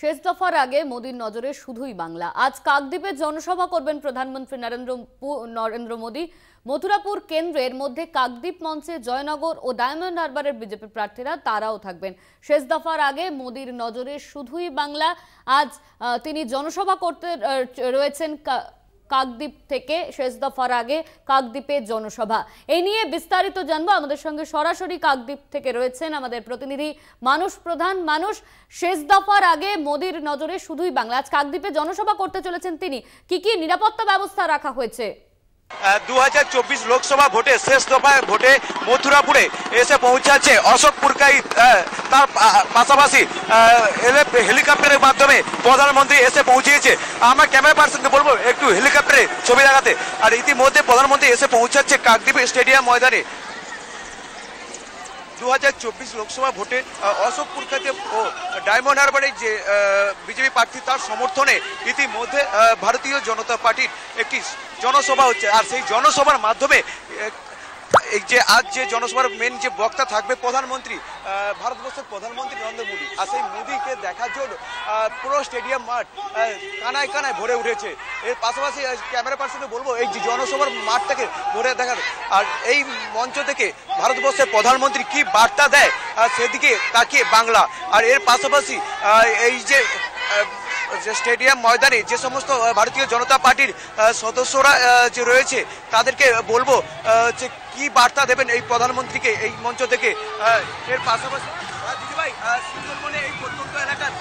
শেষ দফার আগে মোদির নজরে শুধুই বাংলা। আজ কাকদ্বীপে জনসভা করবেন প্রধানমন্ত্রী নরেন্দ্র মোদি। মথুরাপুর কেন্দ্রের মধ্যে কাকদ্বীপ মঞ্চে জয়নগর ও ডায়মন্ড হারবারের বিজেপি প্রার্থীরা তারাও থাকবেন। শেষ দফার আগে মোদির নজরে শুধুই বাংলা। আজ তিনি জনসভা করতে রয়েছেন কাকদ্বীপ থেকে। শেষ দফার আগে কাকদ্বীপে জনসভা, এই নিয়ে বিস্তারিত জানবো। আমাদের সঙ্গে সরাসরি কাকদ্বীপ থেকে রয়েছেন আমাদের প্রতিনিধি মানুষ প্রধান। মানুষ, শেষ দফার আগে মোদির নজরে শুধুই বাংলা, আজ কাকদ্বীপে জনসভা করতে চলেছেন তিনি, কি নিরাপত্তা ব্যবস্থা রাখা হয়েছে? 2024 লোকসভা ভোটে শেষ দফায় ভোটে মথুরাপুরে এসে পৌঁছাচ্ছে অশোক পুরকাইত। তার পাশাপাশি হেলিকপ্টারের মাধ্যমে প্রধানমন্ত্রী এসে পৌঁছিয়েছে। আমরা ক্যামেরা পার্সনকে বলবো একটু হেলিকপ্টারে ছবি দেখাতে। আর ইতিমধ্যে প্রধানমন্ত্রী এসে পৌঁছাচ্ছে কাকদ্বীপ স্টেডিয়াম ময়দানে। 2024 লোকসভা ভোটে অশোক পুরকাইত ও ডায়মন্ড হারবারের যে বিজেপি প্রার্থী তার সমর্থনে ইতিমধ্যে ভারতীয় জনতা পার্টির একটি জনসভা হচ্ছে। আর সেই জনসভার মাধ্যমে এই যে আজ যে জনসভার মেন যে বক্তা থাকবে প্রধানমন্ত্রী, ভারতবর্ষের প্রধানমন্ত্রী নরেন্দ্র মোদী। আর সেই মোদীকে দেখার জন্য পুরো স্টেডিয়াম মাঠ কানায় কানায় ভরে উঠেছে। এর পাশাপাশি ক্যামেরা পার্সনকে বলবো এই যে জনসভার মাঠটাকে ভরে দেখার। আর এই মঞ্চ থেকে ভারতবর্ষের প্রধানমন্ত্রী কি বার্তা দেয় সেদিকে তাকিয়ে বাংলা। আর এর পাশাপাশি এই যে স্টেডিয়াম ময়দানে যে সমস্ত ভারতীয় জনতা পার্টির সদস্যরা যে রয়েছে তাদেরকে বলবো যে কি বার্তা দেবেন এই প্রধানমন্ত্রীকে এই মঞ্চ থেকে। এর পাশাপাশি দিদিভাই, সুন্দরবনে এই প্রত্যন্ত এলাকার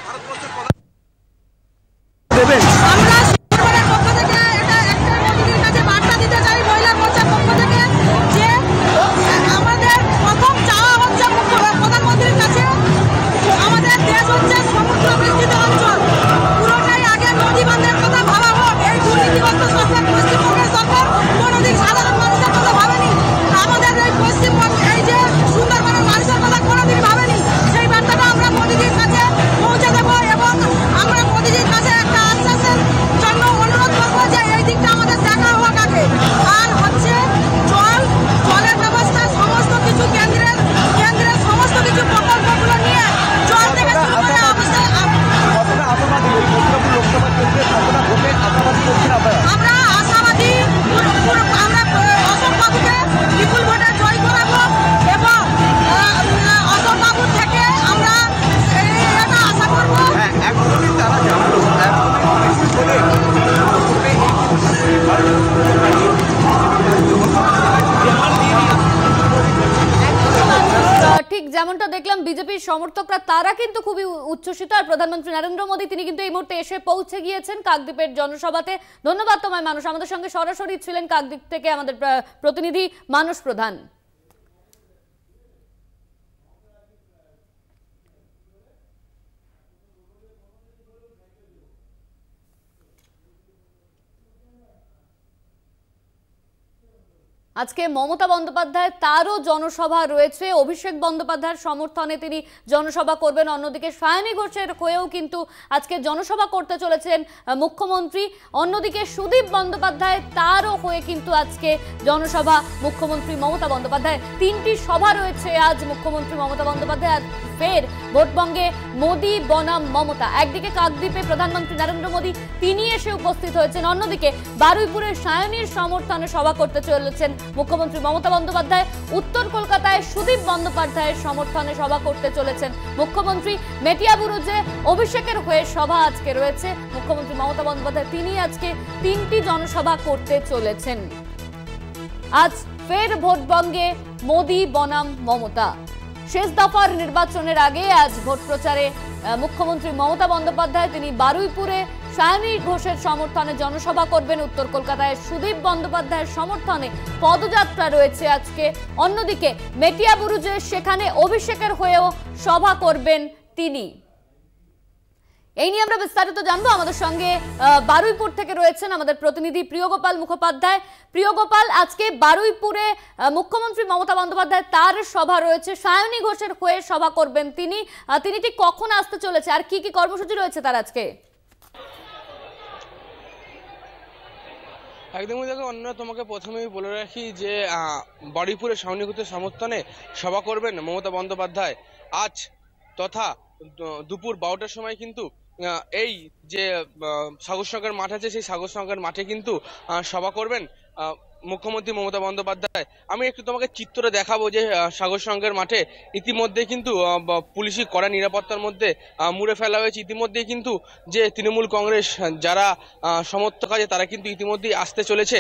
ভারতবর্ষের প্রধান দেবেন। যেমনটা দেখলাম বিজেপির সমর্থকরা তারা কিন্তু খুবই উচ্ছ্বসিত। আর প্রধানমন্ত্রী নরেন্দ্র মোদী তিনি কিন্তু এই মুহূর্তে এসে পৌঁছে গিয়েছেন কাকদ্বীপের জনসভাতে। ধন্যবাদ তোমায় মানুষ। আমাদের সঙ্গে সরাসরি ছিলেন কাকদ্বীপ থেকে আমাদের প্রতিনিধি মানুষ প্রধান। আজকে মমতা বন্দ্যোপাধ্যায় তারও জনসভা রয়েছে। অভিষেক বন্দ্যোপাধ্যায়ের সমর্থনে তিনি জনসভা করবেন। অন্যদিকে সায়নী ঘোষের হয়েও কিন্তু আজকে জনসভা করতে চলেছেন মুখ্যমন্ত্রী। অন্যদিকে সুদীপ বন্দ্যোপাধ্যায় তারও হয়ে কিন্তু আজকে জনসভা মুখ্যমন্ত্রী মমতা বন্দ্যোপাধ্যায়। তিনটি সভা রয়েছে আজ মুখ্যমন্ত্রী মমতা বন্দ্যোপাধ্যায়। আর ফের ভোটবঙ্গে মোদি বনাম মমতা। একদিকে কাকদ্বীপে প্রধানমন্ত্রী নরেন্দ্র মোদী তিনি এসে উপস্থিত হয়েছেন, অন্যদিকে বারুইপুরের সায়নীর সমর্থনে সভা করতে চলেছেন মুখ্যমন্ত্রী মমতা বন্দ্যোপাধ্যায়। উত্তর কলকাতায় সুদীপ বন্দ্যোপাধ্যায়ের সমর্থনে সভা করতে চলেছেন মুখ্যমন্ত্রী। মেটিয়াবুরুজে অভিষেকের হয়ে সভা আজকে রয়েছে মুখ্যমন্ত্রী মমতা বন্দ্যোপাধ্যায়। তিনি আজকে তিনটি জনসভা করতে চলেছেন। আজ ফের ভোটবঙ্গে মোদি বনাম মমতা। শেষ দফার নির্বাচনের আগে আজ ভোট প্রচারে মুখ্যমন্ত্রী মমতা বন্দ্যোপাধ্যায় তিনি বারুইপুরে সায়নী ঘোষের সমর্থনে জনসভা করবেন। উত্তর কলকাতায় সুদীপ বন্দ্যোপাধ্যায়ের সমর্থনে পদযাত্রা রয়েছে আজকে। অন্যদিকে মেটিয়াবুরুজে সেখানে অভিষেকের হয়েও সভা করবেন তিনি। এই নিয়ে আমরা বিস্তারিত জানবো। আমাদের সঙ্গে বারুইপুর থেকে রয়েছেন আমাদের প্রতিনিধি প্রিয়গোপাল মুখোপাধ্যায়। প্রিয়গোপাল, আজকে বারুইপুরে মুখ্যমন্ত্রী মমতা বন্দ্যোপাধ্যায় তার সভা রয়েছে, সায়নী ঘোষের হয়ে সভা করবেন তিনি। তিনি ঠিক কখন আসতে চলেছে আর কি কর্মসূচি রয়েছে তার আজকে? একদমই দেখো অন্য তোমাকে প্রথমেই বলে রাখি যে বারুইপুরে সায়নী ঘোষের সমর্থনে সভা করবেন মমতা বন্দ্যোপাধ্যায় আজ তথা দুপুর 12টার সময় কিন্তু এই যে সাগরসংঘের মাঠ আছে, সেই সাগরসংঘের মাঠে কিন্তু সভা করবেন মুখ্যমন্ত্রী মমতা বন্দ্যোপাধ্যায়। আমি একটু তোমাকে চিত্রে দেখাবো যে সাগরসংঘের মাঠে ইতিমধ্যে কিন্তু পুলিশি কড়া নিরাপত্তার মধ্যে মুড়ে ফেলা হয়েছে। ইতিমধ্যেই কিন্তু যে তৃণমূল কংগ্রেস যারা সমর্থক আছে তারা কিন্তু ইতিমধ্যেই আসতে চলেছে।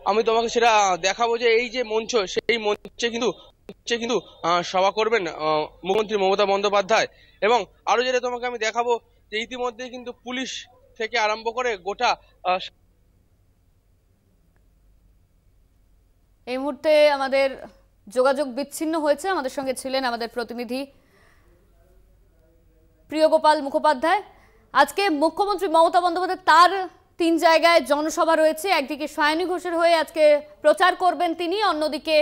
আমি তোমাকে সেটা দেখাবো যে এই যে মঞ্চ, সেই মঞ্চে কিন্তু সভা করবেন মুখ্যমন্ত্রী মমতা বন্দ্যোপাধ্যায়। এবং আরো যেটা তোমাকে আমি দেখাবো যে ইতিমধ্যেই কিন্তু পুলিশ থেকে আরম্ভ করে গোটা এই মুহূর্তে আমাদের যোগাযোগ বিচ্ছিন্ন হয়েছে। আমাদের সঙ্গে ছিলেন আমাদের প্রতিনিধি প্রিয়গোপাল মুখোপাধ্যায়। আজকে মুখ্যমন্ত্রী মমতা বন্দ্যোপাধ্যায় তার 3 জায়গায় জনসভা রয়েছে। একদিকে সায়নী ঘোষের হয়ে আজকে প্রচার করবেন তিনি, অন্যদিকে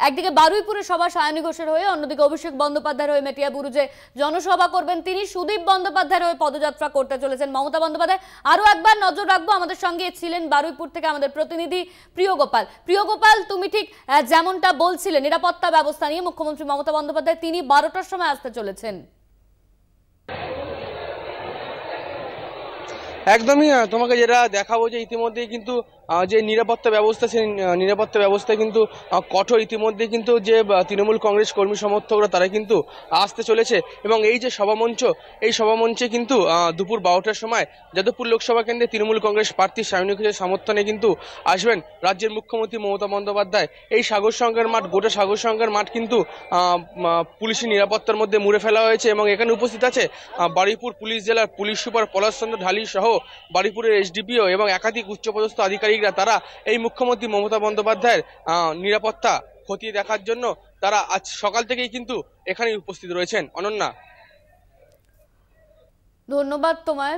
একদিকে বারুইপুরে সভা সায়নী ঘোষের হয়ে, অন্যদিকে অভিষেক বন্দ্যোপাধ্যায়ের হয়ে মেটিয়াবুরুজে জনসভা করবেন তিনি। সুদীপ বন্দ্যোপাধ্যায়ের হয়ে পদযাত্রা করতে চলেছেন মমতা বন্দ্যোপাধ্যায়। আরো একবার নজর রাখবো, আমাদের সঙ্গে ছিলেন বারুইপুর থেকে আমাদের প্রতিনিধি প্রিয়গোপাল, তুমি ঠিক যেমনটা বলছিলেন নিরাপত্তা ব্যবস্থা নিয়ে মুখ্যমন্ত্রী মমতা বন্দ্যোপাধ্যায় তিনি 12টার সময় আসতে চলেছেন। একদমই তোমাকে যেটা দেখাবো যে ইতিমধ্যেই কিন্তু যে নিরাপত্তা ব্যবস্থা, সেই নিরাপত্তা ব্যবস্থায় কিন্তু কঠোর। ইতিমধ্যে কিন্তু যে তৃণমূল কংগ্রেস কর্মী সমর্থকরা তারা কিন্তু আসতে চলেছে। এবং এই যে সভামঞ্চ, এই সভামঞ্চে কিন্তু দুপুর 12টার সময় যাদবপুর লোকসভা কেন্দ্রে তৃণমূল কংগ্রেস প্রার্থী সায়নী ঘোষের সমর্থনে কিন্তু আসবেন রাজ্যের মুখ্যমন্ত্রী মমতা বন্দ্যোপাধ্যায়। এই সাগরসংঘের মাঠ, গোটা সাগরসংঘের মাঠ কিন্তু পুলিশি নিরাপত্তার মধ্যে মুড়ে ফেলা হয়েছে। এবং এখানে উপস্থিত আছে বারুইপুর পুলিশ জেলার পুলিশ সুপার পলাশ চন্দ্র ঢালি সহ বারুইপুরের এসডিপিও এবং একাধিক উচ্চপদস্থ আধিকারিকরা। তারা এই মুখ্যমন্ত্রী মমতা বন্দ্যোপাধ্যায়ের নিরাপত্তা খতিয়ে দেখার জন্য তারা আজ সকাল থেকেই কিন্তু এখানে উপস্থিত রয়েছেন। অনন্যা, ধন্যবাদ তোমায়।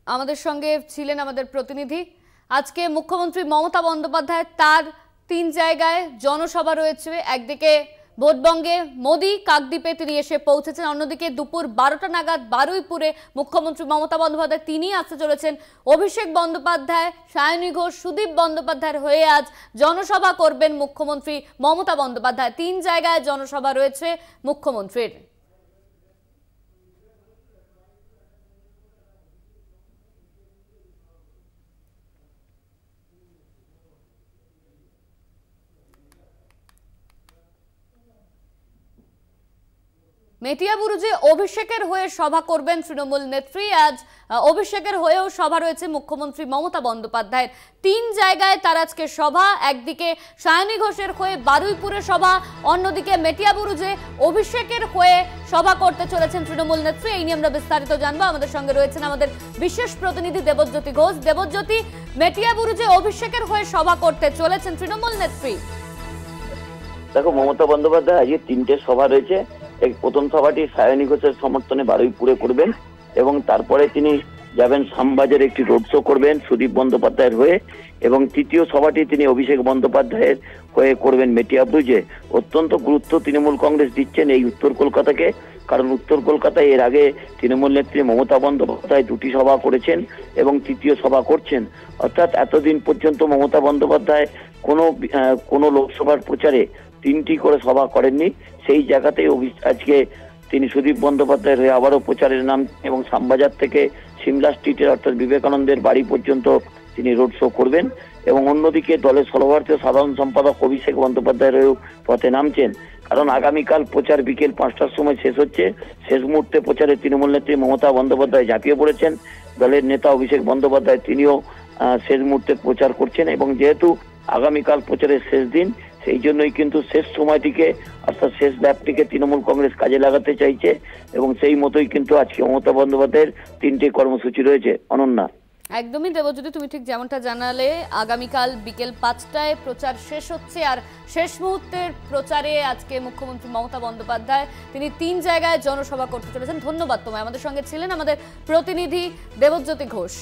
আমাদের সঙ্গে ছিলেন আমাদের প্রতিনিধি। আজকে মুখ্যমন্ত্রী মমতা বন্দ্যোপাধ্যায় তার 3 জায়গায় জনসভা রয়েছে। একদিকে ভোটবঙ্গে মোদি কাকদ্বীপে তিনি এসে পৌঁছেছেন, অন্যদিকে দুপুর 12টা নাগাদ বারুইপুরে মুখ্যমন্ত্রী মমতা বন্দ্যোপাধ্যায় তিনি আসতে চলেছেন। অভিষেক বন্দ্যোপাধ্যায়, সায়নী ঘোষ, সুদীপ বন্দ্যোপাধ্যায়ের হয়ে আজ জনসভা করবেন মুখ্যমন্ত্রী মমতা বন্দ্যোপাধ্যায়। 3 জায়গায় জনসভা রয়েছে মুখ্যমন্ত্রীর। মেটিয়াবুরুজে অভিষেকের হয়ে সভা করবেন তৃণমূল নেত্রী। আজ অভিষেকের হয়েও সভা রয়েছে মুখ্যমন্ত্রী মমতা বন্দ্যোপাধ্যায়ের। 3 জায়গায় তার আজকে সভা। একদিকে সায়নী ঘোষের হয়ে বারুইপুরে সভা, অন্যদিকে মেটিয়াবুরুজে অভিষেকের হয়ে সভা করতে চলেছেন তৃণমূল নেত্রী। এই নিয়ে আমরা বিস্তারিত জানবো। আমাদের সঙ্গে রয়েছেন আমাদের বিশেষ প্রতিনিধি দেবজ্যোতি ঘোষ। দেবজ্যোতি, মেটিয়াবুরুজে অভিষেকের হয়ে সভা করতে চলেছেন তৃণমূল নেত্রী। দেখো, মমতা বন্দ্যোপাধ্যায় আজকে 3টে সভা রয়েছে। প্রথম সভাটি সায়নী ঘোষের সমর্থনে বারুইপুরে করবেন এবং তারপরে তিনি যাবেন শ্যামবাজারে একটি রোড শো করবেন সুদীপ বন্দ্যোপাধ্যায়ের হয়ে, এবং তৃতীয় সভাটি তিনি অভিষেক বন্দ্যোপাধ্যায়ের হয়ে করবেন মেটিয়াবুরুজে। অত্যন্ত গুরুত্ব তৃণমূল কংগ্রেস দিচ্ছেন এই উত্তর কলকাতাকে, কারণ উত্তর কলকাতায় এর আগে তৃণমূল নেত্রী মমতা বন্দ্যোপাধ্যায় 2টি সভা করেছেন এবং তৃতীয় সভা করছেন। অর্থাৎ এতদিন পর্যন্ত মমতা বন্দ্যোপাধ্যায় কোনো লোকসভার প্রচারে 3টি করে সভা করেননি। সেই জায়গাতেই আজকে তিনি সুদীপ বন্দ্যোপাধ্যায়ের হয়ে আবারও প্রচারের নাম এবং শ্যামবাজার থেকে সিমলা স্ট্রিটের অর্থাৎ বিবেকানন্দের বাড়ি পর্যন্ত তিনি রোড শো করবেন। এবং অন্যদিকে দলের সর্বভারতীয় সাধারণ সম্পাদক অভিষেক বন্দ্যোপাধ্যায়ের হয়েও পথে নামছেন, কারণ আগামীকাল প্রচার বিকেল 5টার সময় শেষ হচ্ছে। শেষ মুহূর্তে প্রচারে তৃণমূল নেত্রী মমতা বন্দ্যোপাধ্যায় ঝাঁপিয়ে পড়েছেন। দলের নেতা অভিষেক বন্দ্যোপাধ্যায় তিনিও শেষ মুহূর্তে প্রচার করছেন। এবং যেহেতু আগামীকাল প্রচারের শেষ দিন, সেই জন্যই কিন্তু শেষ সময়টিকে অর্থাৎ শেষ ব্যাপটিকে তৃণমূল কংগ্রেস কাজে লাগাতে চাইছে এবং সেই মতোই কিন্তু আজকে মমতা বন্দ্যোপাধ্যায়ের 3টে কর্মসূচি রয়েছে। অনন্যা, একদমই দেবজ্যোতি, তুমি ঠিক যেমনটা জানালে আগামীকাল বিকেল 5টায় প্রচার শেষ হচ্ছে। আর শেষ মুহূর্তের প্রচারে আজকে মুখ্যমন্ত্রী মমতা বন্দ্যোপাধ্যায় তিনি 3 জায়গায় জনসভা করতে চলেছেন। ধন্যবাদ তোমায়। আমাদের সঙ্গে ছিলেন আমাদের প্রতিনিধি দেবজ্যোতি ঘোষ।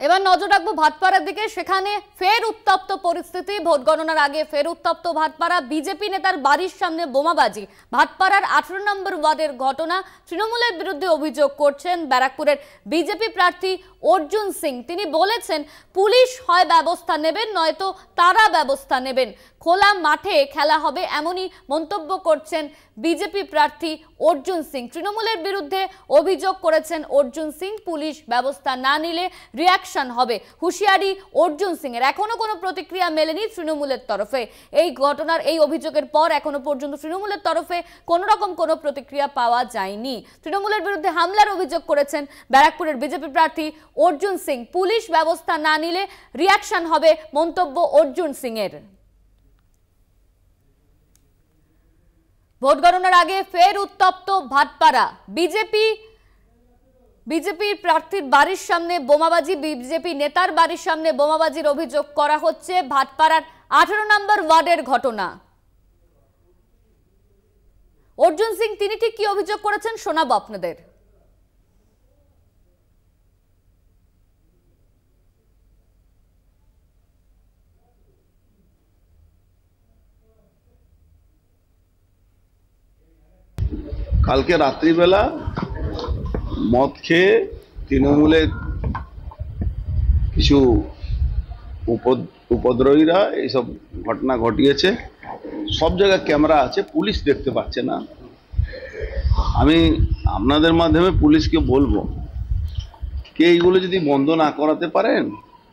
এবার নজর রাখবো ভাটপাড়ার দিকে। সেখানে ফের উত্তপ্ত পরিস্থিতি। ভোট গণনার আগে ফের উত্তপ্ত ভাটপাড়া। বিজেপি নেতার বাড়ির সামনে বোমাবাজি। ভাটপাড়ার 18 নম্বর ওয়ার্ডের ঘটনা। তৃণমূলের বিরুদ্ধে অভিযোগ করছেন ব্যারাকপুরের বিজেপি প্রার্থী অর্জুন সিং। তিনি বলেছেন পুলিশ হয় ব্যবস্থা নেবেন, নয়তো তারা ব্যবস্থা নেবেন। খোলা মাঠে খেলা হবে, এমনই মন্তব্য করছেন বিজেপি প্রার্থী অর্জুন সিং। তৃণমূলের বিরুদ্ধে অভিযোগ করেছেন অর্জুন সিং, পুলিশ ব্যবস্থা না নিলে রিয়াকশন হবে। হুঁশিয়ারি অর্জুন সিং এর। এখনো কোনো প্রতিক্রিয়া মেলেনি তৃণমূলের তরফে। এই ঘটনার এই অভিযোগের পর এখনো পর্যন্ত তৃণমূলের তরফে কোনো রকম কোনো প্রতিক্রিয়া পাওয়া যায়নি। তৃণমূলের বিরুদ্ধে হামলার অভিযোগ করেছেন ব্যারাকপুরের বিজেপি প্রার্থী অর্জুন সিং। পুলিশ ব্যবস্থা না নিলে রিয়াকশন হবে, মন্তব্য অর্জুন সিং এর। ভোট গণনার আগে ফের উত্তপ্ত ভাটপাড়া। বিজেপির প্রার্থীর বাড়ির সামনে বোমাবাজি। বিজেপি নেতার বাড়ির সামনে বোমাবাজির অভিযোগ করা হচ্ছে। ভাটপাড়ার 18 নম্বর ওয়ার্ডের ঘটনা। অর্জুন সিং তিনি ঠিক কি অভিযোগ করেছেন শোনাবো আপনাদের। কালকে রাত্রিবেলা মদ খেয়ে তৃণমূলের কিছু উপদ্রবীরা এইসব ঘটনা ঘটিয়েছে। সব জায়গায় ক্যামেরা আছে, পুলিশ দেখতে পাচ্ছে না। আমি আপনাদের মাধ্যমে পুলিশকে বলবো কে এইগুলো যদি বন্ধ না করাতে পারেন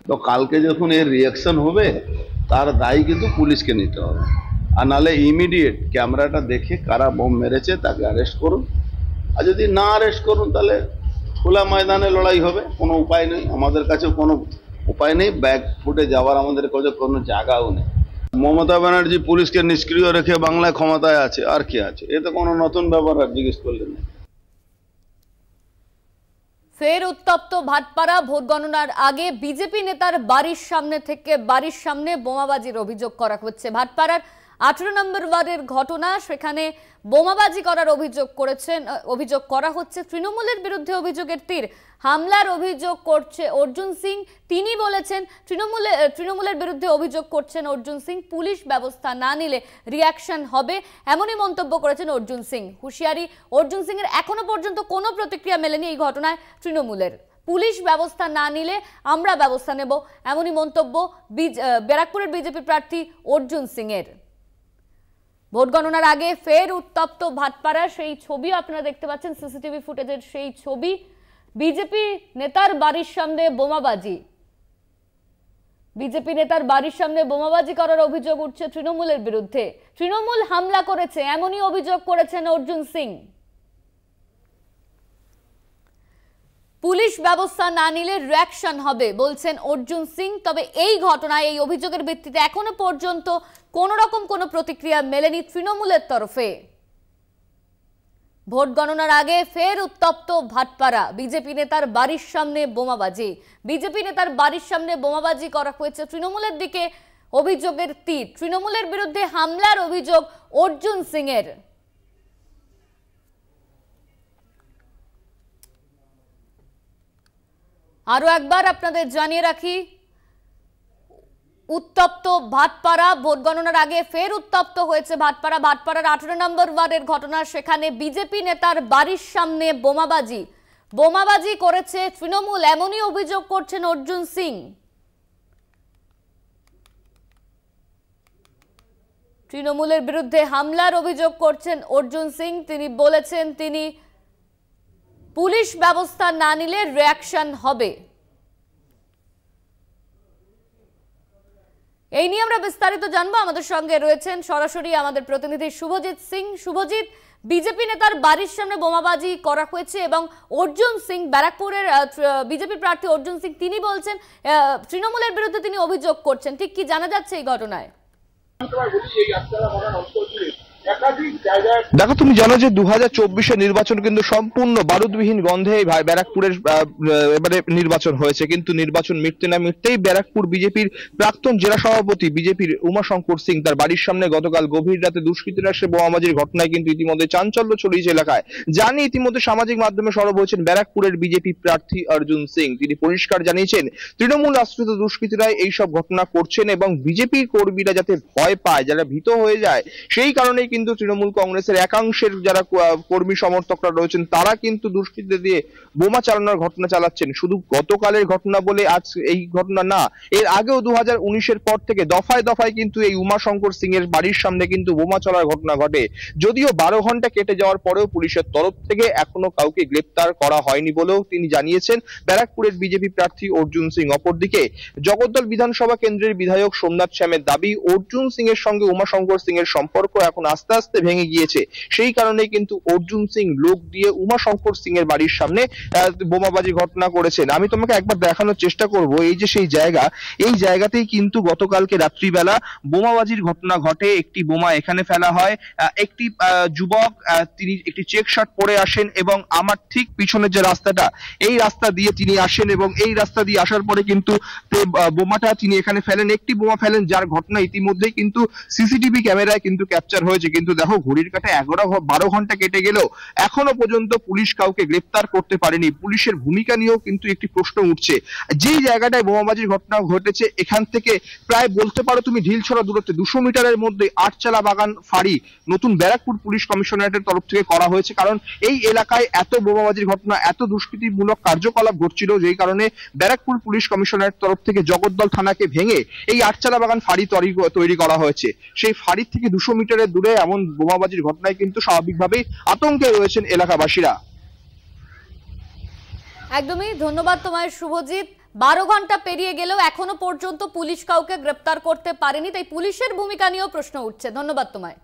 তো কালকে যখন এর রিয়াকশন হবে তার দায়ী কিন্তু পুলিশকে নিতে হবে। আর নাহলে ইমিডিয়েট ক্যামেরাটা দেখে কারা বোম মেরেছে তাকে অ্যারেস্ট করুন। আর যদি না অ্যারেস্ট করুন তাহলে খোলা ময়দানে লড়াই হবে। কোনো উপায় নেই, আমাদের কাছে কোনো উপায় নেই, ব্যাক ফুটে যাওয়ার আমাদের কাছে কোনো জায়গাও নেই। মমতা ব্যানার্জি পুলিশকে নিষ্ক্রিয় রেখে বাংলায় ক্ষমতায় আছে, আর কি আছে? এ তো কোনো নতুন ব্যাপার আর জিজ্ঞেস করলেন না। ফের উত্তপ্ত ভাটপাড়া। ভোট গণনার আগে বিজেপি নেতার বাড়ির সামনে বোমাবাজির অভিযোগ করা হচ্ছে। ভাটপাড়ার 18 নম্বর ওয়ার্ডের ঘটনা। সেখানে বোমাবাজি করার অভিযোগ করা হচ্ছে। তৃণমূলের বিরুদ্ধে অভিযোগের তীর। হামলার অভিযোগ করছে অর্জুন সিং। তিনি বলেছেন তৃণমূলের বিরুদ্ধে অভিযোগ করছেন অর্জুন সিং, পুলিশ ব্যবস্থা না নিলে রিয়াকশন হবে, এমনই মন্তব্য করেছেন অর্জুন সিং। হুঁশিয়ারি অর্জুন সিং এর। এখনো পর্যন্ত কোনো প্রতিক্রিয়া মেলেনি এই ঘটনায় তৃণমূলের। পুলিশ ব্যবস্থা না নিলে আমরা ব্যবস্থা নেব, এমনই মন্তব্য ব্যারাকপুরের বিজেপি প্রার্থী অর্জুন সিং এর। ভোট গণনার আগে ফের উত্তপ্ত ভাটপাড়া। সেই ছবি আপনারা দেখতে পাচ্ছেন, সিসিটিভি ফুটেজের সেই ছবি। বিজেপি নেতার বাড়ির সামনে বোমাবাজি। বিজেপি নেতার বাড়ির সামনে বোমাবাজি করার অভিযোগ উঠছে তৃণমূলের বিরুদ্ধে। তৃণমূল হামলা করেছে, এমনই অভিযোগ করেছেন অর্জুন সিং। পুলিশ ব্যবস্থা না নিলে রিয়াকশন হবে বলছেন অর্জুন সিং। তবে এই ঘটনায়, এই অভিযোগের ভিত্তিতে এখনো পর্যন্ত কোন রকম কোনো প্রতিক্রিয়া মেলেনি তৃণমূলের তরফে। ভোট গণনার আগে ফের উত্তপ্ত ভাটপাড়া। বিজেপি নেতার বাড়ির সামনে বোমাবাজি। বিজেপি নেতার বাড়ির সামনে বোমাবাজি করা হয়েছে। তৃণমূলের দিকে অভিযোগের তীর। তৃণমূলের বিরুদ্ধে হামলার অভিযোগ অর্জুন সিং এর। আরো একবার আপনাদের জানিয়ে রাখি, উত্তপ্ত ভাটপাড়া। ভোট গণনার আগে ফের উত্তপ্ত হয়েছে ভাটপাড়া। ভাটপাড়ার 18 নম্বর ওয়ার্ডের ঘটনা। সেখানে বিজেপি নেতার বাড়ির সামনে বোমাবাজি করেছে তৃণমূল, এমনই অভিযোগ করছেন অর্জুন সিং। তৃণমূলের বিরুদ্ধে হামলার অভিযোগ করছেন অর্জুন সিং। তিনি বলেছেন তিনি পুলিশ ব্যবস্থা না নিলে রিয়াকশন হবে। এই নিয়ে আমরা বিস্তারিত জানবো। আমাদের সঙ্গে রয়েছেন সরাসরি আমাদের প্রতিনিধি শুভজিৎ সিং। শুভজিৎ, বিজেপি নেতার বাড়ির সামনে বোমাবাজি করা হয়েছে এবং অর্জুন সিং, ব্যারাকপুরের বিজেপি প্রার্থী অর্জুন সিং, তিনি বলছেন তৃণমূলের বিরুদ্ধে তিনি অভিযোগ করছেন। ঠিক কি জানা যাচ্ছে এই ঘটনায়? দেখো, তুমি জানো যে 2024-এর নির্বাচন কিন্তু সম্পূর্ণ বারুদবিহীন গন্ধে এই ব্যারাকপুরের এবারে নির্বাচন হয়েছে, কিন্তু নির্বাচন মিটতে না মিটতেই ব্যারাকপুর বিজেপির প্রাক্তন জেলা সভাপতি বিজেপির উমাশঙ্কর সিং তার বাড়ির সামনে গতকাল গভীর রাতে দুষ্কৃতীরা এসে বোমাবাজির ঘটনায় কিন্তু ইতিমধ্যে চাঞ্চল্য ছড়িয়েছে এলাকায়। জানি ইতিমধ্যে সামাজিক মাধ্যমে সরব হয়েছেন ব্যারাকপুরের বিজেপি প্রার্থী অর্জুন সিং। তিনি পরিষ্কার জানিয়েছেন তৃণমূল আশ্রিত দুষ্কৃতীরা এইসব ঘটনা করছেন এবং বিজেপি কর্মীরা যাতে ভয় পায়, যারা ভীত হয়ে যায়, সেই কারণেই কিন্তু তৃণমূল কংগ্রেসের একাংশের যারা কর্মী সমর্থকরা রয়েছেন তারা কিন্তু দুষ্কৃতীদের দিয়ে বোমা চালানোর ঘটনা চালাচ্ছেন। শুধু গতকালের ঘটনা বলে আজ এই ঘটনা না, এর আগেও 2019-এর পর থেকে দফায় দফায় কিন্তু এই উমাশঙ্কর সিং এর বাড়ির সামনে কিন্তু বোমা চলার ঘটনা ঘটে। যদিও 12 ঘন্টা কেটে যাওয়ার পরেও পুলিশের তরফ থেকে এখনো কাউকে গ্রেপ্তার করা হয়নি বলেও তিনি জানিয়েছেন ব্যারাকপুরের বিজেপি প্রার্থী অর্জুন সিং। অপরদিকে জগদ্দল বিধানসভা কেন্দ্রের বিধায়ক সোমনাথ শ্যামের দাবি, অর্জুন সিং এর সঙ্গে উমাশঙ্কর সিং এর সম্পর্ক এখন আস্তে আস্তে ভেঙে গিয়েছে। সেই কারণে কিন্তু অর্জুন সিং লোক দিয়ে উমাশঙ্কর সিং এর বাড়ির সামনে বোমাবাজি ঘটনা করেছেন। আমি তোমাকে একবার দেখানোর চেষ্টা করব, এই যে সেই জায়গা, এই জায়গাতেই কিন্তু গতকালকে রাত্রিবেলা বোমাবাজির ঘটনা ঘটে। একটি বোমা এখানে ফেলা হয়, একটি যুবক তিনি একটি চেক শার্ট পরে আসেন এবং আমার ঠিক পিছনের যে রাস্তাটা, এই রাস্তা দিয়ে তিনি আসেন এবং এই রাস্তা দিয়ে আসার পরে কিন্তু বোমাটা তিনি এখানে ফেলেন। একটি বোমা ফেলেন যার ঘটনা ইতিমধ্যেই কিন্তু সিসিটিভি ক্যামেরায় কিন্তু ক্যাপচার হয়েছে। কিন্তু দেখো, ঘড়ির কাঁটায় 12 ঘন্টা কেটে গেলেও এখনো পর্যন্ত পুলিশ কাউকে গ্রেপ্তার করতে পারেনি। পুলিশের ভূমিকা নিয়েও কিন্তু একটি প্রশ্ন উঠছে। যেই জায়গাটায় বোমাবাজির ঘটনা ঘটেছে এখান থেকে প্রায় বলতে পারো তুমি ঢিলছড়া দূরত্বে 200 মিটারের মধ্যে আটচালা বাগান ফাঁড়ি নতুন ব্যারাকপুর পুলিশ কমিশনারেটের তরফ থেকে করা হয়েছে। কারণ এই এলাকায় এত বোমাবাজির ঘটনা, এত দুষ্কৃতিমূলক কার্যকলাপ ঘটছিল, যেই কারণে ব্যারাকপুর পুলিশ কমিশনারের তরফ থেকে জগদ্দল থানাকে ভেঙে এই আটচালা বাগান ফাঁড়ি তৈরি করা হয়েছে। সেই ফাঁড়ির থেকে 200 মিটারের দূরে এমন বোমাবাজির ঘটনায় কিন্তু স্বাভাবিকভাবেই আতঙ্কে রয়েছেন এলাকাবাসীরা। একদমই ধন্যবাদ তোমায় শুভজিৎ। 12 ঘন্টা পেরিয়ে গেলেও এখনো পর্যন্ত পুলিশ কাউকে গ্রেপ্তার করতে পারেনি, তাই পুলিশের ভূমিকা নিয়েও প্রশ্ন উঠছে। ধন্যবাদ তোমায়।